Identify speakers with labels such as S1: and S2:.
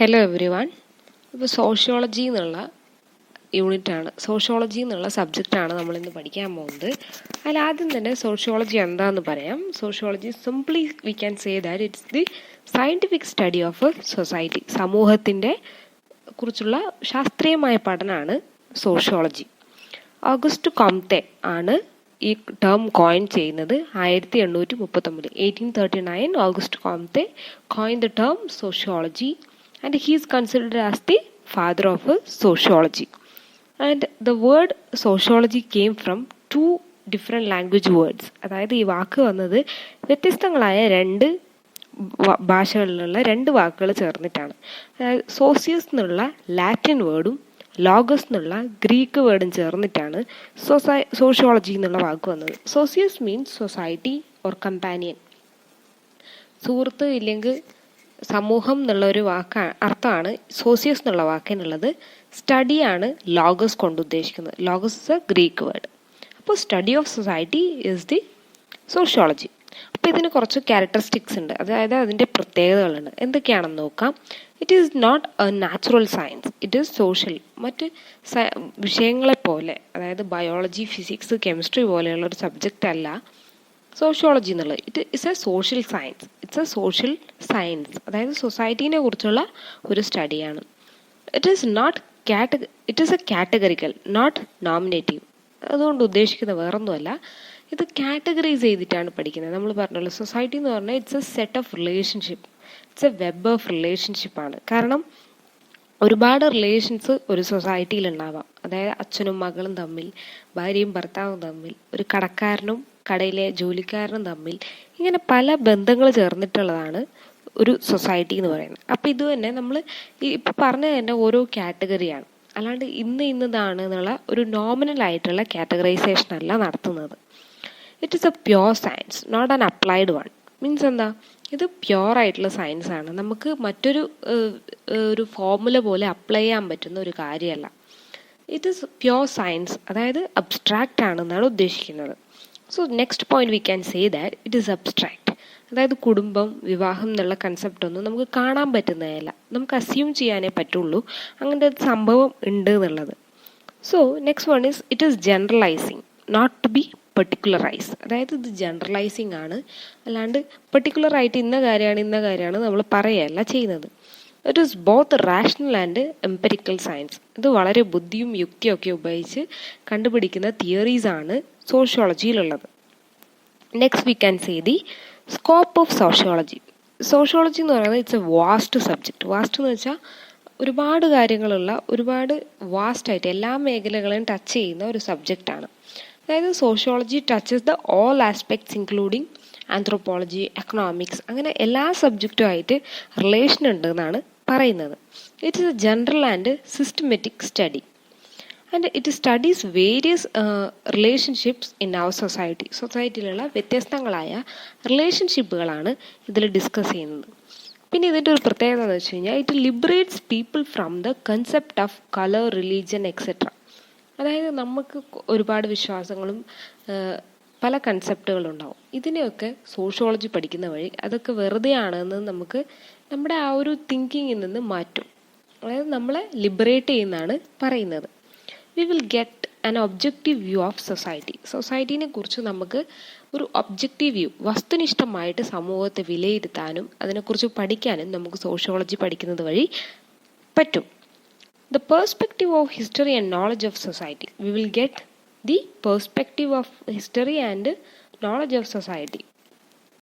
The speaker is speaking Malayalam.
S1: Hello every one. ഇപ്പോൾ സോഷ്യോളജി എന്നുള്ള യൂണിറ്റാണ്, സോഷ്യോളജി എന്നുള്ള സബ്ജക്റ്റാണ് നമ്മളിന്ന് പഠിക്കാൻ പോകുന്നത്. അതിൽ ആദ്യം തന്നെ സോഷ്യോളജി എന്താണെന്ന് പറയാം. Sociology simply V can say that it's the scientific study of A society. സമൂഹത്തിൻ്റെ കുറിച്ചുള്ള ശാസ്ത്രീയമായ പഠനമാണ് സോഷ്യോളജി. ഓഗസ്റ്റ് കൊംതെ ആണ് ഈ ടേം കോയിൻ ചെയ്യുന്നത്. 1839 1839 August കൊംതെ coined the term sociology, and he is considered as the father of sociology. And the word sociology came from two different language words. അതായത് ഈ വാക്ക് വന്നത് വ്യത്യസ്തങ്ങളായ രണ്ട് ഭാഷകളിലുള്ള രണ്ട് വാക്കുകൾ ചേർന്നിട്ടാണ്. അതായത് സോസിയസ് എന്നുള്ള ലാറ്റിൻ വേർഡും ലോഗസ് എന്നുള്ള ഗ്രീക്ക് വേർഡും ചേർന്നിട്ടാണ് സോഷ്യോളജി എന്നുള്ള വാക്ക് വന്നത്. സോസിയസ് മീൻസ് സൊസൈറ്റി ഓർ കമ്പാനിയൻ, സുഹൃത്ത് ഇല്ലെങ്കിൽ സമൂഹം എന്നുള്ള ഒരു അർത്ഥമാണ് സോസിയസ് എന്നുള്ള വാക്കിനുള്ളത്. സ്റ്റഡിയാണ് ലോഗസ് കൊണ്ട് ഉദ്ദേശിക്കുന്നത്. ലോഗസ് ഇസ് എ ഗ്രീക്ക് വേർഡ്. അപ്പോൾ study of society is the sociology. അപ്പോൾ ഇതിന് കുറച്ച് ക്യാരക്ടറിസ്റ്റിക്സ് ഉണ്ട്, അതായത് അതിൻ്റെ പ്രത്യേകതകളുണ്ട്. എന്തൊക്കെയാണെന്ന് നോക്കാം. It is not a natural science, it is social. മറ്റ് വിഷയങ്ങളെപ്പോലെ, അതായത് ബയോളജി, ഫിസിക്സ്, കെമിസ്ട്രി പോലെയുള്ള ഒരു സബ്ജക്റ്റ് അല്ല സോഷ്യോളജി എന്നുള്ളത്. It is a social science. It's a social science, അതായത് സൊസൈറ്റീനെ കുറിച്ചുള്ള ഒരു സ്റ്റഡിയാണ്. It is a categorical, not nominative. അതുകൊണ്ട് ഉദ്ദേശിക്കുന്നത് വേറൊന്നുമല്ല, ഇത് കാറ്റഗറൈസ് ചെയ്തിട്ടാണ് പഠിക്കുന്നത്. നമ്മൾ പറഞ്ഞല്ലോ, സൊസൈറ്റി എന്ന് പറഞ്ഞാൽ it's a set of relationship, it's a web of റിലേഷൻഷിപ്പാണ്. കാരണം ഒരുപാട് റിലേഷൻസ് ഒരു സൊസൈറ്റിയിൽ ഉണ്ടാവാം. അതായത് അച്ഛനും മകളും തമ്മിൽ, ഭാര്യയും ഭർത്താവും തമ്മിൽ, ഒരു കടക്കാരനും കടയിലെ ജോലിക്കാരനും തമ്മിൽ, ഇങ്ങനെ പല ബന്ധങ്ങൾ ചേർന്നിട്ടുള്ളതാണ് ഒരു സൊസൈറ്റി എന്ന് പറയുന്നത്. അപ്പോൾ ഇത് തന്നെ നമ്മൾ ഇപ്പോൾ പറഞ്ഞത് തന്നെ ഓരോ കാറ്റഗറിയാണ്, അല്ലാണ്ട് ഇന്നതാണ് എന്നുള്ള ഒരു നോമിനൽ ആയിട്ടുള്ള കാറ്റഗറൈസേഷൻ അല്ല നടത്തുന്നത്. It is a pure science, not an applied one. Means എന്താ, ഇത് പ്യോർ ആയിട്ടുള്ള സയൻസ് ആണ്. നമുക്ക് മറ്റൊരു ഒരു ഫോർമുല പോലെ അപ്ലൈ ചെയ്യാൻ പറ്റുന്ന ഒരു കാര്യമല്ല. ഇറ്റ് ഈസ് പ്യോർ സയൻസ്, അതായത് അബ്സ്ട്രാക്റ്റ് ആണെന്നാണ് ഉദ്ദേശിക്കുന്നത്. So next point we can say that it is abstract. അതായത് കുടുംബം, വിവാഹം എന്നുള്ള കൺസെപ്റ്റ് ഒന്നും നമുക്ക് കാണാൻ പറ്റുന്നതല്ല, നമുക്ക് അസ്യൂം ചെയ്യാനേ പറ്റുള്ളൂ അങ്ങനത്തെ ഒരു സംഭവം ഉണ്ട് എന്നുള്ളത്. So next one is it is generalising, not to be particularise. അതായത് ഇത് ജനറലൈസിങ് ആണ്, അല്ലാണ്ട് പെർട്ടിക്കുലറായിട്ട് ഇന്ന കാര്യമാണ് നമ്മൾ പറയുകയല്ല ചെയ്യുന്നത്. It is both rational and empirical science. ഇത് വളരെ ബുദ്ധിയും യുക്തിയൊക്കെ ഉപയോഗിച്ച് കണ്ടുപിടിക്കുന്ന തിയറീസാണ് സോഷ്യോളജിയിലുള്ളത്. Next we can say the scope of sociology. Sociology എന്ന് പറയുന്നത് it's a vast subject. Vast എന്ന് വെച്ചാൽ ഒരുപാട് കാര്യങ്ങളുള്ള, ഒരുപാട് വാസ്റ്റായിട്ട് എല്ലാ മേഖലകളെയും ടച്ച് ചെയ്യുന്ന ഒരു സബ്ജക്റ്റാണ്. അതായത് sociology touches the all aspects including anthropology, economics, അങ്ങനെ എല്ലാ സബ്ജക്റ്റുമായിട്ട് റിലേഷൻ ഉണ്ട് എന്നാണ് പറയുന്നത്. It is a general and systematic study and it studies various relationships in our society. സൊസൈറ്റിയിലുള്ള വ്യത്യസ്തങ്ങളായ റിലേഷൻഷിപ്പുകളാണ് ഇതിൽ ഡിസ്കസ് ചെയ്യുന്നത്. പിന്നെ ഇതിൻ്റെ ഒരു പ്രത്യേകത എന്ന് വെച്ച് കഴിഞ്ഞാൽ it liberates people from the concept of colour, religion etcetera. അതായത് നമുക്ക് ഒരുപാട് വിശ്വാസങ്ങളും പല കൺസെപ്റ്റുകളുണ്ടാവും. ഇതിനെയൊക്കെ സോഷ്യോളജി പഠിക്കുന്ന വഴി അതൊക്കെ വെറുതെ ആണെന്ന് നമുക്ക് നമ്മുടെ ആ ഒരു തിങ്കിങ്ങിൽ നിന്ന് മാറ്റും. അതായത് നമ്മളെ ലിബറേറ്റ് ചെയ്യുന്നതാണ് പറയുന്നത്. We will get an objective view of society. സൊസൈറ്റീനെ കുറിച്ച് നമുക്ക് ഒരു ഒബ്ജക്റ്റീവ് വ്യൂ, വസ്തുനിഷ്ഠമായിട്ട് സമൂഹത്തെ വിലയിരുത്താനും അതിനെക്കുറിച്ച് പഠിക്കാനും നമുക്ക് സോഷ്യോളജി പഠിക്കുന്നത് വഴി പറ്റും. The perspective of history and knowledge of society. We will get the perspective of history and knowledge of society.